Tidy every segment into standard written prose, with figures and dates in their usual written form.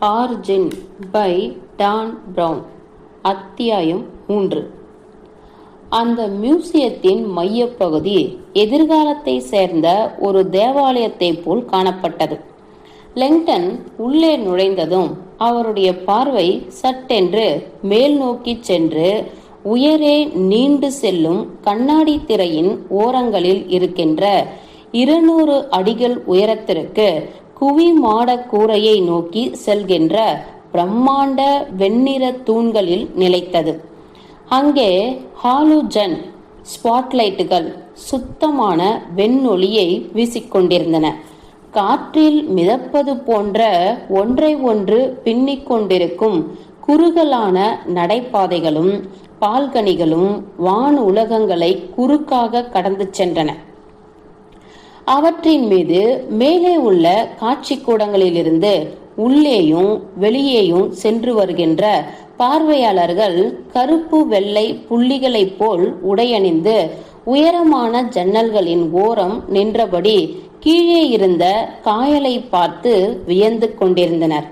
Origin by Don brown. அத்தியாயம் 3. அந்த மியூசியத்தின் மையப்பகுதி எதிர்காலத்தை சேர்ந்த ஒரு தேவாலயத்தை போல் காணப்பட்டது. லெங்டன் உள்ளே நுழைந்ததும் அவருடைய பார்வை சட்டென்று மேல் நோக்கி சென்று உயரே நீண்டு செல்லும் கண்ணாடி திரையின் ஓரங்களில் இருக்கின்ற 200 அடிகள் உயரத்திற்கு குவி மாட கூரையை நோக்கி செல்கின்ற பிரம்மாண்ட வெண்ணிற தூண்களில் நிலைத்தது. அங்கே ஹாலுஜன் ஸ்பாட்லைட்டுகள் சுத்தமான வெண்ணொளியை வீசிக்கொண்டிருந்தன. காற்றில் மிதப்பது போன்ற ஒன்றை ஒன்று பின்னிக் கொண்டிருக்கும் குறுகலான நடைபாதைகளும் பால்கனிகளும் வான் உலகங்களை குறுக்காக கடந்து சென்றன. அவற்றின் மீது மேலே உள்ள காட்சி கூடங்களிலிருந்து உள்ளேயும் வெளியேயும் சென்று வருகின்ற பார்வையாளர்கள் கருப்பு வெள்ளை புள்ளிகளைப் போல் உடையணிந்து உயரமான ஜன்னல்களின் ஓரம் நின்றபடி கீழே இருந்த காயலை பார்த்து வியந்து கொண்டிருந்தனர்.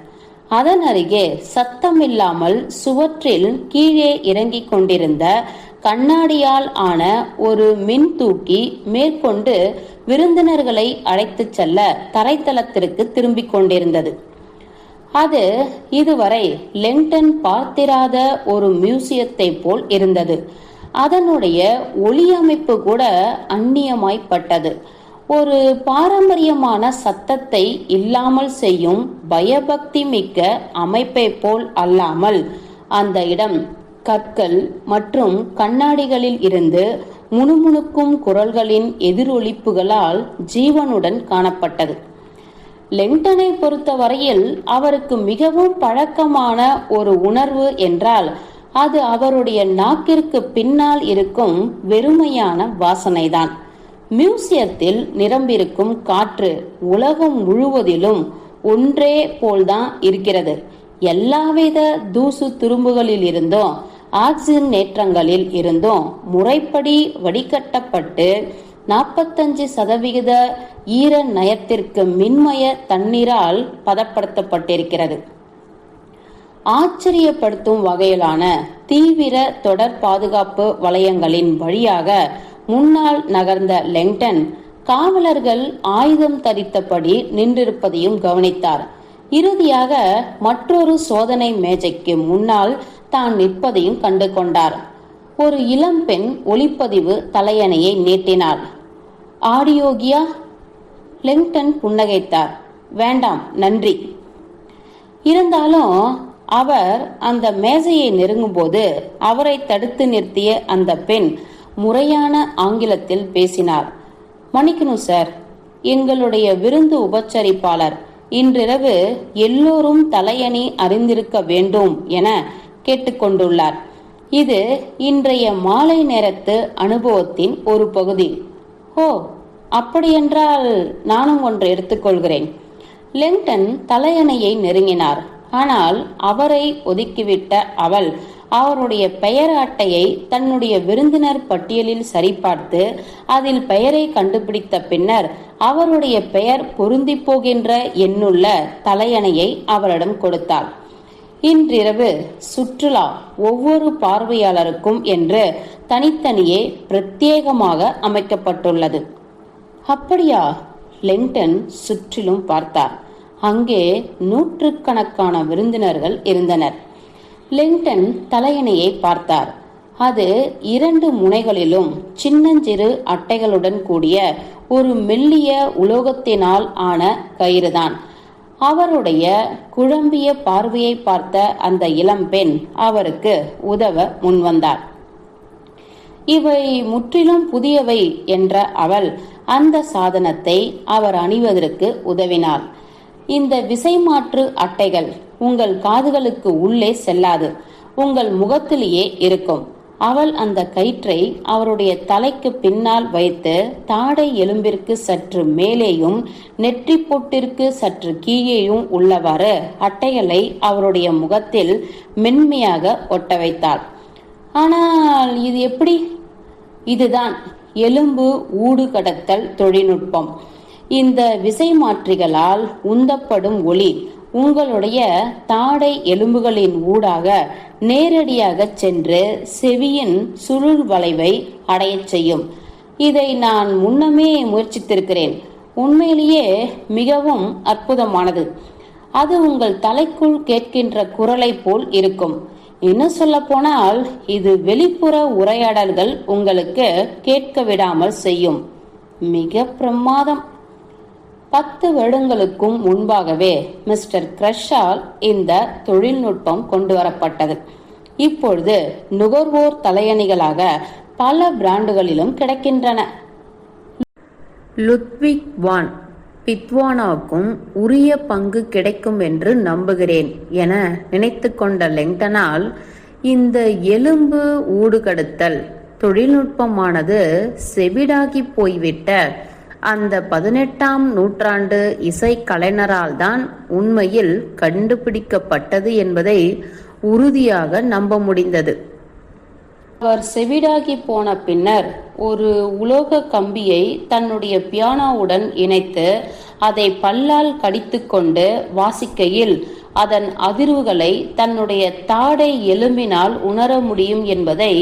அதன் அருகே சத்தமில்லாமல் சுவற்றில் கீழே இறங்கிக் கொண்டிருந்த கண்ணாடியால் ஆன ஒரு மின் தூக்கி மேற்கொண்டு விருந்தினர்களை அழைத்து செல்ல தரைத்தளத்திற்கு திரும்பிக் கொண்டிருந்தது. அது இதுவரை லெங்டன் பார்த்திராத ஒரு மியூசியத்தை போல் இருந்தது. அதனுடைய ஒளி அமைப்பு கூட அந்நியமாய்ப்பட்டது. ஒரு பாரம்பரியமான சத்தத்தை இல்லாமல் செய்யும் பயபக்தி மிக்க அமைப்பை போல் அல்லாமல் அந்த இடம் கற்கள் மற்றும் கண்ணாடிகளில் இருந்து முணுமுணுக்கும் குரல்களின் எதிரொலிப்புகளால் ஜீவனுடன் காணப்பட்டது. லெங்டனை பொறுத்த வரையில் அவருக்கு மிகவும் பழக்கமான ஒரு உணர்வு என்றால் அது அவருடைய நாக்கிற்கு பின்னால் இருக்கும் வெறுமையான வாசனைதான். மியூசியத்தில் நிரம்பியிருக்கும் காற்று உலகம் முழுவதிலும் ஒன்றே போல்தான் இருக்கிறது. எல்லாவித தூசு துரும்புகளில் இருந்தும் ஆக்சிஜனேற்றங்களில் இருந்தும் முறைப்படி வடிகட்டப்பட்டு 45% ஈர நயத்திற்கு மின்மய தண்ணீரால் பதப்படுத்தப்பட்டிருக்கிறது. ஆச்சரியப்படுத்தும் வகையிலான தீவிர தொடர் பாதுகாப்பு வளையங்களின் வழியாக முன்னால் நகர்ந்த லெங்டன் காவலர்கள் ஆயுதம் தரித்தபடி நின்றிருப்பதையும் கவனித்தார். இறுதியாக மற்றொரு சோதனை மேஜைக்கு முன்னால் தான் நிற்பதையும் கண்டு கொண்டார். ஒரு இளம்பெண் ஒளிப்பதிவு தலையணையை நீட்டினார். ஆடியோகியா? லெங்டன் புன்னகைத்தார். வேண்டாம், நன்றி. இருந்தாலும் அவர் அந்த மேஜையை நெருங்கும் போது அவரை தடுத்து நிறுத்திய அந்த பெண் முறையான ஆங்கிலத்தில் பேசினார். மன்னிக்கணும் சார், எங்களுடைய விருந்து உபச்சரிப்பாளர் இன்றிரவு எல்லோரும் தலையணி அறிந்திருக்க வேண்டும் என கேட்டுக்கொண்டுள்ளார். இது இன்றைய மாலை நேரத்து அனுபவத்தின் ஒரு பகுதி. ஓ, அப்படியென்றால் நானும் ஒன்று எடுத்துக்கொள்கிறேன். லெங்டன் தலையணையை நெருங்கினார். ஆனால் அவரை ஒதுக்கிவிட்ட அவள் அவருடைய பெயர் அட்டையை தன்னுடைய விருந்தினர் பட்டியலில் சரிபார்த்து அதில் பெயரை கண்டுபிடித்த பின்னர் அவருடைய பெயர் பொருந்தி போகின்ற எண்ணுள்ள தலையணையை அவரிடம் கொடுத்தார். இன்றிரவு சுற்றுலா ஒவ்வொரு பார்வையாளருக்கும் என்று தனித்தனியே பிரத்யேகமாக அமைக்கப்பட்டுள்ளது. அப்படியா? லெங்டன் சுற்றிலும் பார்த்தார். அங்கே நூற்றுக்கணக்கான விருந்தினர்கள் இருந்தனர். லெங்டன் தலையணையை பார்த்தார். அது 2 முனைகளிலும் சின்னஞ்சிறு அட்டைகளுடன் கூடிய ஒரு மெல்லிய உலோகத்தினால் ஆன கயிறுதான். அவருடைய குழம்பிய பார்வையை பார்த்த அந்த இளம்பெண் அவருக்கு உதவ முன்வந்தார். இவை முற்றிலும் புதியவை என்ற அவள் அந்த சாதனத்தை அவர் அணிவதற்கு உதவினாள். இந்த விசைமாற்று அட்டைகள் உங்கள் காதுகளுக்கு உள்ளே செல்லாது, உங்கள் முகத்திலேயே இருக்கும். அவள் அந்த கயிற்றை அவருடைய தலைக்கு பின்னால் வைத்து தாடை எலும்பிற்கு சற்று மேலேயும் நெற்றி பொட்டிற்கு சற்று கீழேயும் உள்ளவாறு அட்டைகளை அவருடைய முகத்தில் மென்மையாக ஒட்ட வைத்தாள். ஆனால் இது எப்படி? இதுதான் எலும்பு ஊடு கடத்தல் தொழில்நுட்பம். இந்த விசை மாற்றிகளால் உந்தப்படும் ஒளி உங்களுடைய தாடை எலும்புகளின் ஊடாக நேரடியாக சென்று செவியின் சுருள் வளைவை அடையச் செய்யும். இதை நான் முன்னமே முயற்சித்திருக்கிறேன். உண்மையிலேயே மிகவும் அற்புதமானது. அது உங்கள் தலைக்குள் கேட்கின்ற குரலை போல் இருக்கும். இன்னும் சொல்ல போனால் இது வெளிப்புற உரையாடல்கள் உங்களுக்கு கேட்க விடாமல் செய்யும். மிக பிரமாதம். 10 வருடங்களுக்கும் முன்பாகவே மிஸ்டர் கிரஷால் இந்த தொழில்நுட்பம் கொண்டு வரப்பட்டது. இப்பொழுது நுகர்வோர் தலையணிகளாக பல பிராண்டுகளிலும் கிடைக்கின்றன. லுத்விக் வான் பித்வானாவுக்கும் உரிய பங்கு கிடைக்கும் என்று நம்புகிறேன் என நினைத்து கொண்ட லெங்டனால் இந்த எலும்பு ஊடுகடுத்தல் தொழில்நுட்பமானது செவிடாகி போய்விட்ட அந்த 18ஆம் நூற்றாண்டு இசை கலைஞரால் தான் உண்மையில் கண்டுபிடிக்கப்பட்டது என்பதை உறுதியாக நம்ப முடிந்தது. அவர் செவிடாகி போன பின்னர் ஒரு உலோக கம்பியை தன்னுடைய பியானோவுடன் இணைத்து அதை பல்லால் கடித்துக்கொண்டு வாசிக்கையில் அதன் அதிர்வுகளை தன்னுடைய தாடை எலும்பினால் உணர முடியும் என்பதை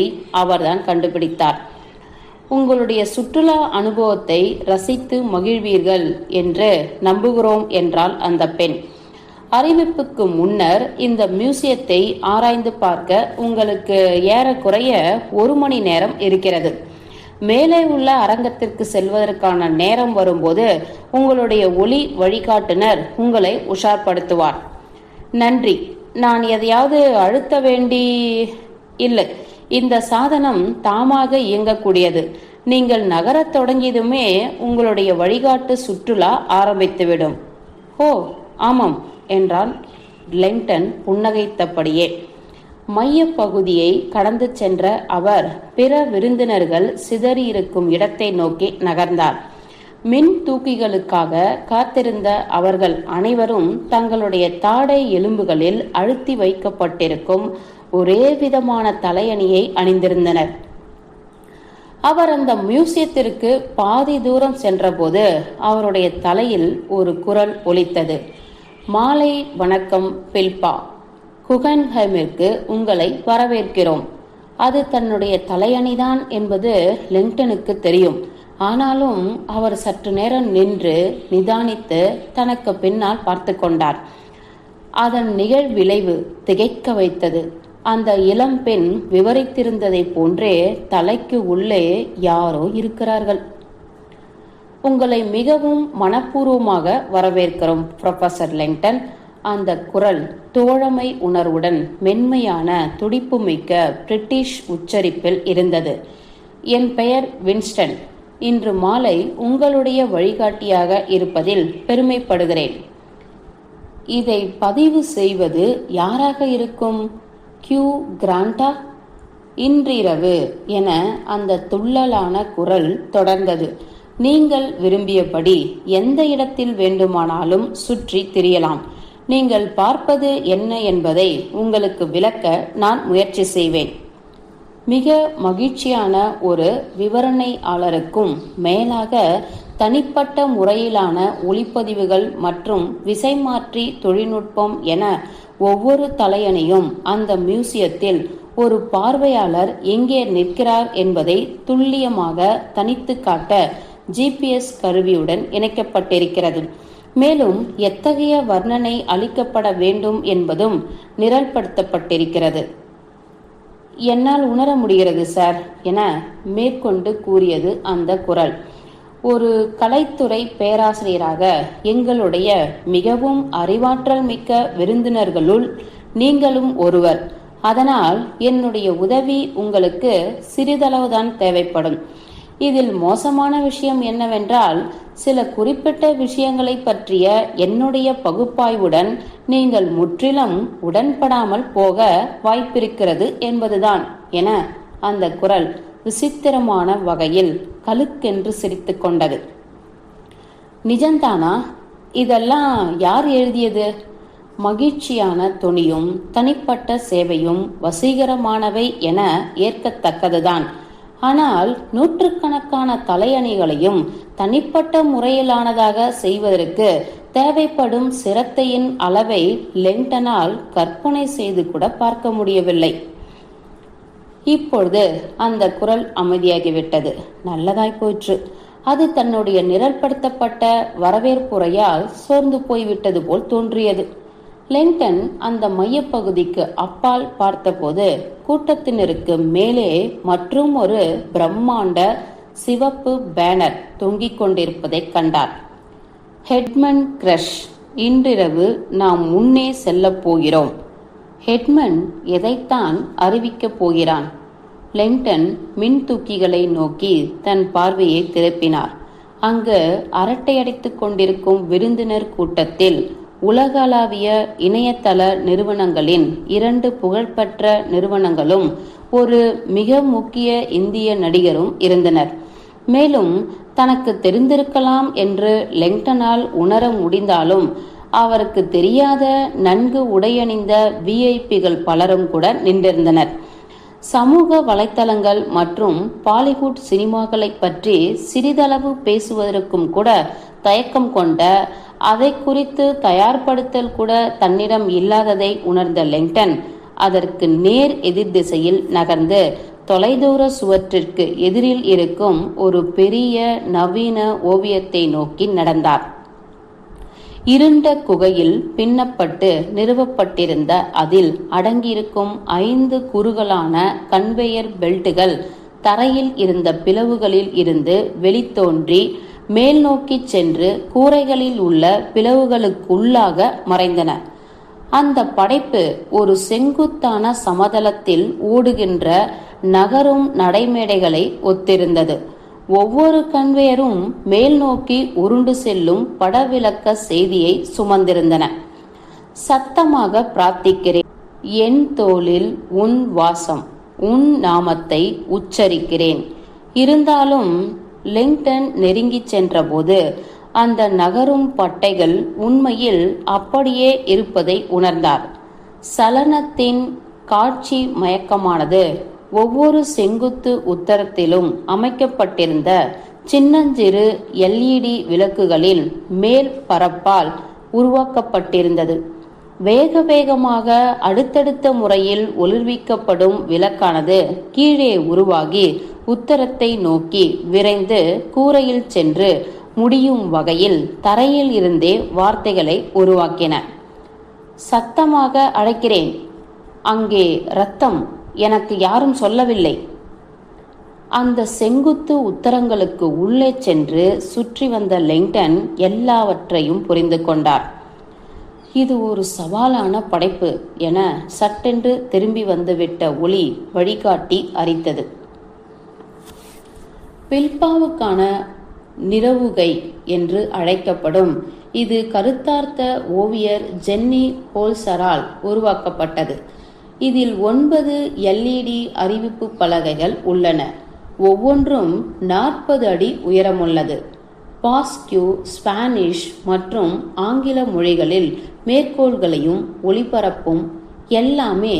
அவர்தான் கண்டுபிடித்தார். உங்களுடைய சுற்றுலா அனுபவத்தை ரசித்து மகிழ்வீர்கள் என்று நம்புகிறோம் என்றால் அந்த பெண். அறிவிப்புக்கு முன்னர் இந்த மியூசியத்தை ஆராய்ந்து பார்க்க உங்களுக்கு ஏறக்குறைய 1 மணி நேரம் இருக்கிறது. மேலே உள்ள அரங்கத்திற்கு செல்வதற்கான நேரம் வரும்போது உங்களுடைய ஒளி வழிகாட்டுனர் உங்களை உஷார்படுத்துவார். நன்றி. நான் எதையாவது அழுத்த வேண்டி இல்லை. இந்த சாதனம் தாமாக இயங்கக்கூடியது. நீங்கள் நகரத் தொடங்கியதுமே உங்களுடைய வழிகாட்டு சுற்றுலா ஆரம்பித்துவிடும். ஓ ஆமாம் என்றான் லெங்டன் புன்னகைத்தபடியே. மைய பகுதியை கடந்து சென்ற அவர் பிற விருந்தினர்கள் சிதறியிருக்கும் இடத்தை நோக்கி நகர்ந்தார். மின் தூக்கிகளுக்காக காத்திருந்த அவர்கள் அனைவரும் தங்களுடைய தாடை எலும்புகளில் அழுத்தி வைக்கப்பட்டிருக்கும் ஒரே விதமான தலையணியை அணிந்திருந்தனர். அவர் அந்த மியூசியத்திற்கு பாதி தூரம் சென்றபோது அவருடைய தலையில் ஒரு குரல் ஒலித்தது. மாலை வணக்கம் பில்பா. குகன்ஹைமிற்கு உங்களை வரவேற்கிறோம். அது தன்னுடைய தலையணிதான் என்பது லெங்டனுக்கு தெரியும். ஆனாலும் அவர் சற்று நேரம் நின்று நிதானித்து தனக்கு பின்னால் பார்த்து கொண்டார். அதன் நிகழ்விளைவு திகைக்க வைத்தது. அந்த இளம் பெண் விவரித்திருந்ததை போன்றே தலைக்கு உள்ளே யாரோ இருக்கிறார்கள். உங்களை மிகவும் மனப்பூர்வமாக வரவேற்கிறோம் புரொஃபசர் லெங்டன். அந்த குரல் தோழமை உணர்வுடன் மென்மையான துடிப்புமிக்க பிரிட்டிஷ் உச்சரிப்பில் இருந்தது. என் பெயர் வின்ஸ்டன். இன்று மாலை உங்களுடைய வழிகாட்டியாக இருப்பதில் பெருமைப்படுகிறேன். இதை பதிவு செய்வது யாராக இருக்கும்? கியூ கிராண்டா? இன்றிரவு என அந்த துள்ளலான குரல் தொடர்ந்தது. நீங்கள் விரும்பியபடி எந்த இடத்தில் வேண்டுமானாலும் சுற்றி திரியலாம். நீங்கள் பார்ப்பது என்ன என்பதை உங்களுக்கு விளக்க நான் முயற்சி செய்வேன். மிக மகிழ்ச்சியான ஒரு விவரணையாளருக்கும் மேலாக தனிப்பட்ட முறையிலான ஒளிப்பதிவுகள் மற்றும் விசைமாற்றி தொழில்நுட்பம் என ஒவ்வொரு தலையணையும் அந்த மியூசியத்தில் ஒரு பார்வையாளர் எங்கே நிற்கிறார் என்பதை துல்லியமாக தனித்து காட்ட GPS கருவியுடன் இணைக்கப்பட்டிருக்கிறது. மேலும் எத்தகைய வர்ணனை அளிக்கப்பட வேண்டும் என்பதும் நிரல்படுத்தப்பட்டிருக்கிறது. என்னால் உணர முடிகிறது சார் என மேற்கொண்டு கூறியது அந்த குரல். ஒரு கலைத்துறை பேராசிரியராக எங்களுடைய மிகவும் அறிவாற்றல் மிக்க விருந்தினர்களுள் நீங்களும் ஒருவர். அதனால் என்னுடைய உதவி உங்களுக்கு சிறிதளவுதான் தேவைப்படும். இதில் மோசமான விஷயம் என்னவென்றால், சில குறிப்பிட்ட விஷயங்களை பற்றிய என்னுடைய பகுப்பாய்வுடன் நீங்கள் முற்றிலும் உடன்படாமல் போக வாய்ப்பிருக்கிறது என்பதுதான் என அந்த குரல் விசித்திரமான வகையில் கலுக்கென்று சிரித்து கொண்டது. நிஜந்தானா? இதெல்லாம் யார் எழுதியது? மகிழ்ச்சியான தொனியும் தனிப்பட்ட சேவையும் வசீகரமானவை என ஏற்கத்தக்கதுதான். ஆனால் நூற்றுக்கணக்கான தலையணிகளையும் தனிப்பட்ட முறையிலானதாக செய்வதற்கு தேவைப்படும் சிரத்தையின் அளவை லெங்டனால் கற்பனை செய்து கூட பார்க்க முடியவில்லை. இப்பொழுது அந்த குரல் அமைதியாகிவிட்டது. நல்லதாய் போயிற்று. அது தன்னுடைய நிரல்படுத்தப்பட்ட வரவேற்புரையால் சோர்ந்து போய்விட்டது போல் தோன்றியது. லெங்டன் அந்த மையப்பகுதிக்கு அப்பால் பார்த்தபோது கூட்டத்தினருக்கு மேலே மற்றும் ஒரு பிரம்மாண்ட சிவப்பு பேனர் தொங்கிக் கொண்டிருப்பதை கண்டார். ஹெட்மன் கிரஷ், இன்றிரவு நாம் முன்னே செல்லப் போகிறோம். ஹெட்மன் எதைத்தான் அறிவிக்கப் போகிறான்? லெங்டன் மின் தூக்கிகளை நோக்கி தன் பார்வையை திருப்பினார். அங்கு அரட்டையடித்துக் கொண்டிருக்கும் விருந்தினர் கூட்டத்தில் உலகளாவிய இணையதள நிறுவனங்களின் 2 புகழ்பெற்ற நிறுவனங்களும் ஒரு மிக முக்கிய இந்திய நடிகரும் இருந்தனர். மேலும் தனக்கு தெரிந்திருக்கலாம் என்று லெங்டனால் உணர முடிந்தாலும் அவருக்கு தெரியாத நன்கு உடையணிந்த விஐபிகள் பலரும் கூட நின்றிருந்தனர். சமூக வலைத்தளங்கள் மற்றும் பாலிவுட் சினிமாக்களை பற்றி சிறிதளவு பேசுவதற்கும் கூட தயக்கம் கொண்ட, அதை குறித்து தயார்படுத்தல் கூட தன்னிடம் இல்லாததை உணர்ந்த லெங்டன் அதற்கு நேர் எதிர் திசையில் நகர்ந்து தொலைதூர சுவற்றிற்கு எதிரில் இருக்கும் ஒரு பெரிய நவீன ஓவியத்தை நோக்கி நடந்தார். இருண்ட குகையில் பின்னப்பட்டு நிறுவப்பட்டிருந்த அதில் அடங்கியிருக்கும் 5 குறுகலான கன்வேயர் பெல்ட்டுகள் தரையில் இருந்த பிளவுகளில் இருந்து வெளித்தோன்றி மேல் நோக்கி சென்று கூரைகளில் உள்ள பிளவுகளுக்குள்ளாக மறைந்தன. அந்த படைப்பு ஒரு செங்குத்தான சமதளத்தில் ஓடுகின்ற நகரும் நடைமேடைகளை ஒத்திருந்தது. ஒவ்வொரு கன்வேயரும் மேல் நோக்கி உருண்டு செல்லும் படவிளக்க செய்தியை சுமந்திருந்தன. சத்தமாக பிரார்த்திக்கிறேன், என் தோளில் உன் வாசம், உன் நாமத்தை உச்சரிக்கிறேன். இருந்தாலும் லெங்டன் நெருங்கி சென்றபோது அந்த நகரும் பட்டைகள் உண்மையில் அப்படியே இருப்பதை உணர்ந்தார். சலனத்தின் காட்சி மயக்கமானது ஒவ்வொரு செங்குத்து உத்தரத்திலும் அமைக்கப்பட்டிருந்த சின்னஞ்சிறு LED விளக்குகளின் மேல் பரப்பால் உருவாக்கப்பட்டிருந்தது. வேக வேகமாக அடுத்தடுத்த முறையில் ஒளிர்விக்கப்படும் விளக்கானது கீழே உருவாகி உத்தரத்தை நோக்கி விரைந்து கூரையில் சென்று முடியும் வகையில் தரையில் இருந்தே வார்த்தைகளை உருவாக்கின. சத்தமாக அழைக்கிறேன், அங்கே ரத்தம், எனக்கு யாரும் சொல்லவில்லை. அந்த செங்குத்து உத்தரங்களுக்கு உள்ளே சென்று சுற்றி வந்த லெங்டன் எல்லாவற்றையும் புரிந்து கொண்டார். இது ஒரு சவாலான படைப்பு என சட்டென்று திரும்பி வந்துவிட்ட ஒளி வழிகாட்டி அறித்தது. பில்பாவுக்கான நிறவுகை என்று அழைக்கப்படும் இது கருத்தார்த்த ஓவியர் ஜென்னி ஹோல்சரால் உருவாக்கப்பட்டது. இதில் 9 LED அறிவிப்பு பலகைகள் உள்ளன. ஒவ்வொன்றும் 40 அடி உயரமுள்ளது. பாஸ்க்யூ, ஸ்பானிஷ் மற்றும் ஆங்கில மொழிகளில் மேற்கோள்களையும் ஒளிபரப்பும் எல்லாமே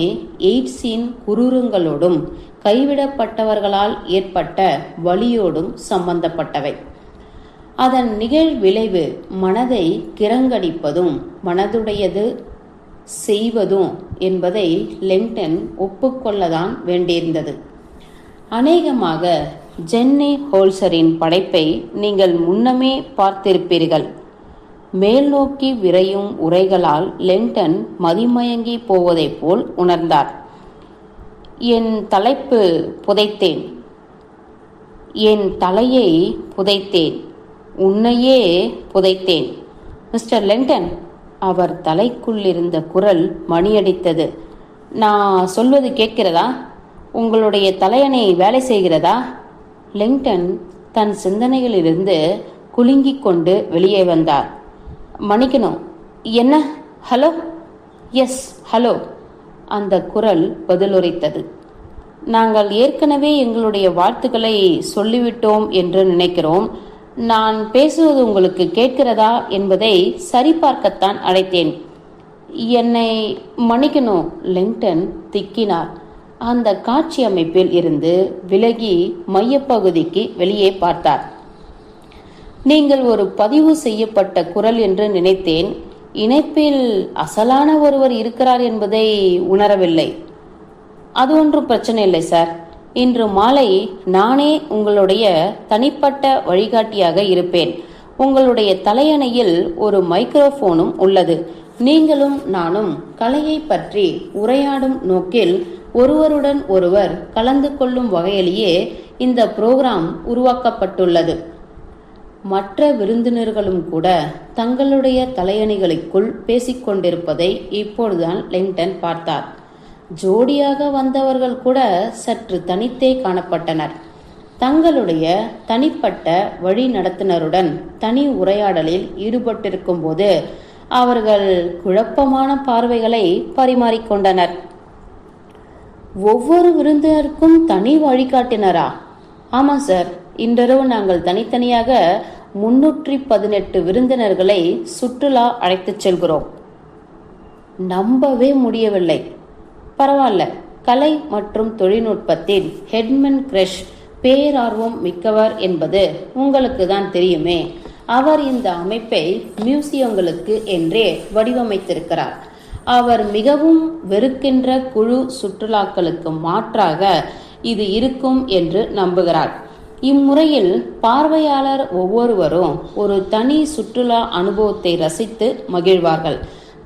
எய்ட்ஸின் குரூரங்களோடும் கைவிடப்பட்டவர்களால் ஏற்பட்ட வலியோடும் சம்பந்தப்பட்டவை. அதன் நிகழ் விளைவு மனதை கிரங்கடிப்பதும் மனதுடையது செய்வதும் என்பதை லெங்டன் ஒப்புக்கொள்ளதான் வேண்டியிருந்தது. அநேகமாக ஜென்னி ஹோல்சரின் படைப்பை நீங்கள் முன்னமே பார்த்திருப்பீர்கள். மேல் நோக்கி விரையும் உரைகளால் லெங்டன் மதிமயங்கி போவதைப் போல் உணர்ந்தார். என் தலைப்பு புதைத்தேன், என் தலையை புதைத்தேன், உன்னையே புதைத்தேன். மிஸ்டர் லெங்டன், அவர் தலைக்குள்ளிருந்த குரல் மணியடித்தது. நான் சொல்வது கேட்கிறதா? உங்களுடைய தலையணை வேலை செய்கிறதா? லெங்டன் தன் சிந்தனைகளிலிருந்து குலுங்கிக் கொண்டு வெளியே வந்தார். மன்னிக்கணும், என்ன? ஹலோ? Yes, hello. அந்த குரல் பதிலுரைத்தது. நாங்கள் ஏற்கனவே எங்களுடைய வாழ்த்துக்களை சொல்லிவிட்டோம் என்று நினைக்கிறோம். நான் பேசுவது உங்களுக்கு கேட்கிறதா என்பதை சரிபார்க்கத்தான் அழைத்தேன். என்னை மன்னிக்கணும். லெங்டன் திக்கினார். அந்த காட்சி அமைப்பில் இருந்து விலகி மையப்பகுதிக்கு வெளியே பார்த்தார். நீங்கள் ஒரு பதிவு செய்யப்பட்ட குரல் என்று நினைத்தேன். இணைப்பில் அசலான ஒருவர் இருக்கிறார் என்பதை உணரவில்லை. அது ஒன்றும் பிரச்சனை இல்லை சார். இன்று மாலை நானே உங்களுடைய தனிப்பட்ட வழிகாட்டியாக இருப்பேன். உங்களுடைய தலையணையில் ஒரு மைக்ரோஃபோனும் உள்ளது. நீங்களும் நானும் கலையை பற்றி உரையாடும் நோக்கில் ஒருவருடன் ஒருவர் கலந்து கொள்ளும் வகையிலேயே இந்த புரோகிராம் உருவாக்கப்பட்டுள்ளது. மற்ற விருந்தினர்களும் கூட தங்களுடைய தலையணிகளுக்குள் பேசிக்கொண்டிருப்பதை இப்பொழுதுதான் லிங்டன் பார்த்தார். ஜோடியாக வந்தவர்கள் கூட சற்று தனித்தே காணப்பட்டனர். தங்களுடைய தனிப்பட்ட வழி நடத்துனருடன் தனி உரையாடலில் ஈடுபட்டிருக்கும் போது அவர்கள் குழப்பமான பார்வைகளை பரிமாறிக்கொண்டனர். ஒவ்வொரு விருந்தினருக்கும் தனி வழிகாட்டினரா? ஆமா சார், இன்றிரவு நாங்கள் தனித்தனியாக 318 விருந்தினர்களை சுற்றுலா அழைத்துச் செல்கிறோம். நம்பவே முடியவில்லை. பரவாயில்ல, கலை மற்றும் தொழில்நுட்பத்தில் ஹெட்மன் கிரஷ் பேரார்வம் மிக்கவர் என்பது உங்களுக்கு தான் தெரியுமே. அவர் இந்த அமைப்பை மியூசியங்களுக்கு என்றே வடிவமைத்திருக்கிறார். அவர் மிகவும் வெறுக்கின்ற குழு சுற்றுலாக்களுக்கு மாற்றாக இது இருக்கும் என்று நம்புகிறார். இம்முறையில் பார்வையாளர் ஒவ்வொருவரும் ஒரு தனி சுற்றுலா அனுபவத்தை ரசித்து மகிழ்வார்கள்.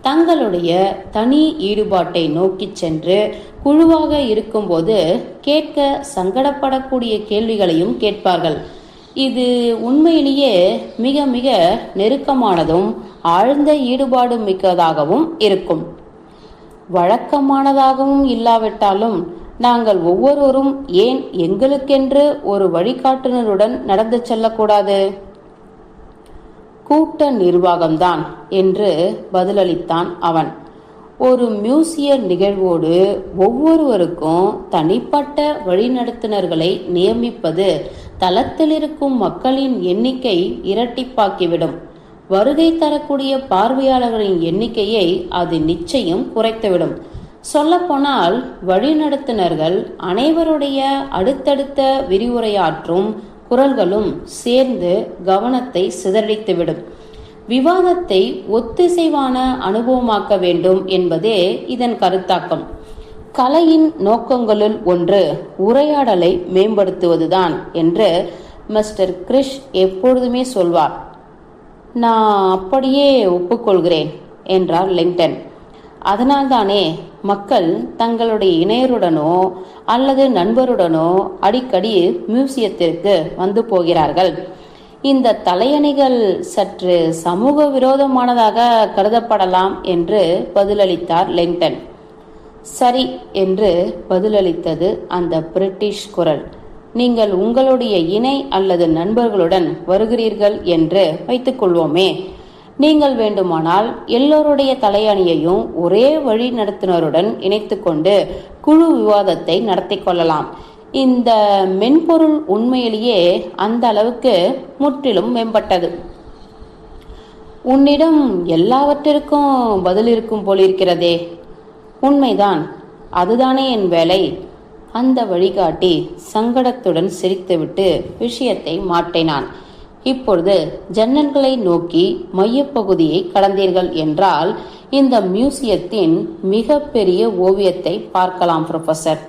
தங்களுடைய தனி ஈடுபாட்டை நோக்கி சென்று குழுவாக இருக்கும்போது கேட்க சங்கடப்படக்கூடிய கேள்விகளையும் கேட்பார்கள். இது உண்மையிலேயே மிக மிக நெருக்கமானதும் ஆழ்ந்த ஈடுபாடு மிக்கதாகவும் இருக்கும். வழக்கமானதாகவும் இல்லாவிட்டாலும் நாங்கள் ஒவ்வொருவரும் ஏன் எங்களுக்கென்று ஒரு வழிகாட்டுனருடன் நடந்து செல்லக்கூடாது? கூட்ட நிர்வாகம்தான் என்று பதிலளித்தான் அவன். ஒரு மியூசிய நிகழ்வோடு ஒவ்வொருவருக்கும் தனிப்பட்ட வழிநடத்துனர்களை நியமிப்பது தளத்தில் இருக்கும் மக்களின் எண்ணிக்கை இரட்டிப்பாக்கிவிடும். வருகை தரக்கூடிய பார்வையாளர்களின் எண்ணிக்கையை அது நிச்சயம் குறைத்துவிடும். சொல்லப்போனால் வழிநடத்துனர்கள் அனைவருடைய அடுத்தடுத்த விரிவுரையாற்றும் குரல்களும் சேர்ந்து கவனத்தை சிதறடித்துவிடும். விவாதத்தை ஒத்திசைவான அனுபவமாக்க வேண்டும் என்பதே இதன் கருத்தாக்கம். கலையின் நோக்கங்களுள் ஒன்று உரையாடலை மேம்படுத்துவதுதான் என்று மிஸ்டர் கிரிஷ் எப்பொழுதுமே சொல்வார். நான் அப்படியே ஒப்புக்கொள்கிறேன் என்றார் லிங்டன். அதனால்தானே மக்கள் தங்களுடைய இணையருடனோ அல்லது நண்பருடனோ அடிக்கடி மியூசியத்திற்கு வந்து போகிறார்கள். இந்த தலையணிகள் சற்று சமூக விரோதமானதாக கருதப்படலாம் என்று பதிலளித்தார் லிங்டன். சரி என்று பதிலளித்தது அந்த பிரிட்டிஷ் குரல். நீங்கள் உங்களுடைய இணை அல்லது நண்பர்களுடன் வருகிறீர்கள் என்று வைத்துக் கொள்வோமே. நீங்கள் வேண்டுமானால் எல்லோருடைய தலையணியையும் ஒரே வழி நடத்துனருடன் இணைத்துக்கொண்டு குழு விவாதத்தை நடத்தி கொள்ளலாம். இந்த மென்பொருள் உண்மையிலேயே அந்த அளவுக்கு முற்றிலும் மேம்பட்டது. உன்னிடம் எல்லாவற்றிற்கும் பதில் இருக்கும் போலிருக்கிறதே. உண்மைதான், அதுதானே என் வேலை. அந்த வழிகாட்டி சங்கடத்துடன் சிரித்துவிட்டு விஷயத்தை மாற்றினான். இப்பொழுது ஜன்னல்களை நோக்கி மையப்பகுதியை கடந்தீர்கள் என்றால் இந்த மியூசியத்தின் மிக பெரிய ஓவியத்தை பார்க்கலாம் புரொஃபசர்.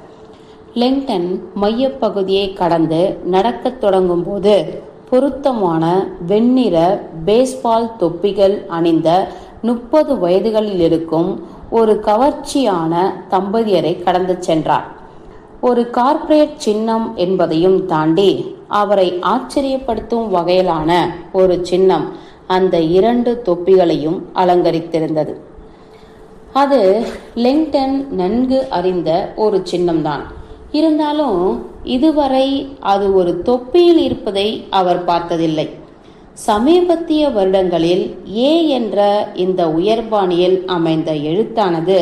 லிங்டன் மையப்பகுதியை கடந்து நடக்கத் தொடங்கும் போது பொருத்தமான வெண்ணிற பேஸ்பால் தொப்பிகள் அணிந்த 30 வயதுகளில் இருக்கும் ஒரு கவர்ச்சியான தம்பதியரை கடந்து சென்றார். ஒரு கார்ப்பரேட் சின்னம் என்பதையும் தாண்டி அவரை ஆச்சரியப்படுத்தும் வகையிலான ஒரு சின்னம் அந்த 2 தொப்பிகளையும் அலங்கரித்திருந்தது. அது லிங்டன் நன்கு அறிந்த ஒரு சின்னம்தான். இருந்தாலும் இதுவரை அது ஒரு தொப்பியில் இருப்பதை அவர் பார்த்ததில்லை. சமீபத்திய வருடங்களில் ஏ என்ற இந்த உயர்பாணியில் அமைந்த எழுத்தானது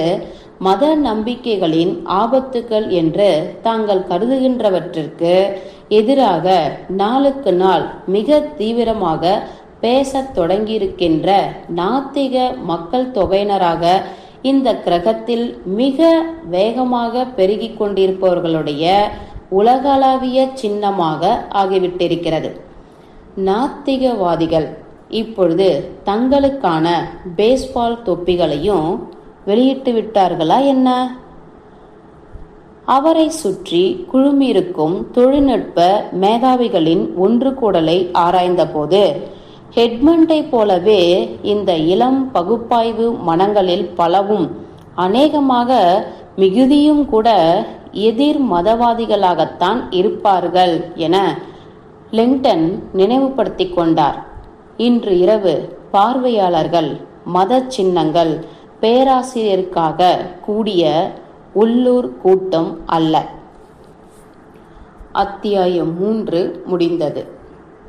மத நம்பிக்கைகளின் ஆபத்துக்கள் என்று தாங்கள் கருதுகின்றவற்றிற்கு எதிராக நாளுக்கு நாள் மிக தீவிரமாக பேசத் தொடங்கியிருக்கின்ற நாத்திக மக்கள் தொகையினராக இந்த கிரகத்தில் மிக வேகமாக பெருகிக் கொண்டிருப்பவர்களுடைய உலகளாவிய சின்னமாக ஆகிவிட்டிருக்கிறது. நாத்திகவாதிகள் இப்பொழுது தங்களுக்கான பேஸ்பால் தொப்பிகளையும் வெளியிட்டு விட்டார்களா என்ன? அவரை சுற்றி குழுமியிருக்கும் தொழில்நுட்ப மேதாவிகளின் ஒன்று கூடலை ஆராய்ந்தபோது ஹெட்மண்டை போலவே இந்த இளம் பகுப்பாய்வு மனங்களில் பலவும் அநேகமாக மிகுதியும் கூட எதிர் மதவாதிகளாகத்தான் இருப்பார்கள் என லிங்டன் நினைவுபடுத்தி கொண்டார். இன்று இரவு பார்வையாளர்கள் மத சின்னங்கள் பேராசிரியருக்காக கூடிய உள்ளூர் கூட்டம் அல்ல. அத்தியாயம் 3 முடிந்தது.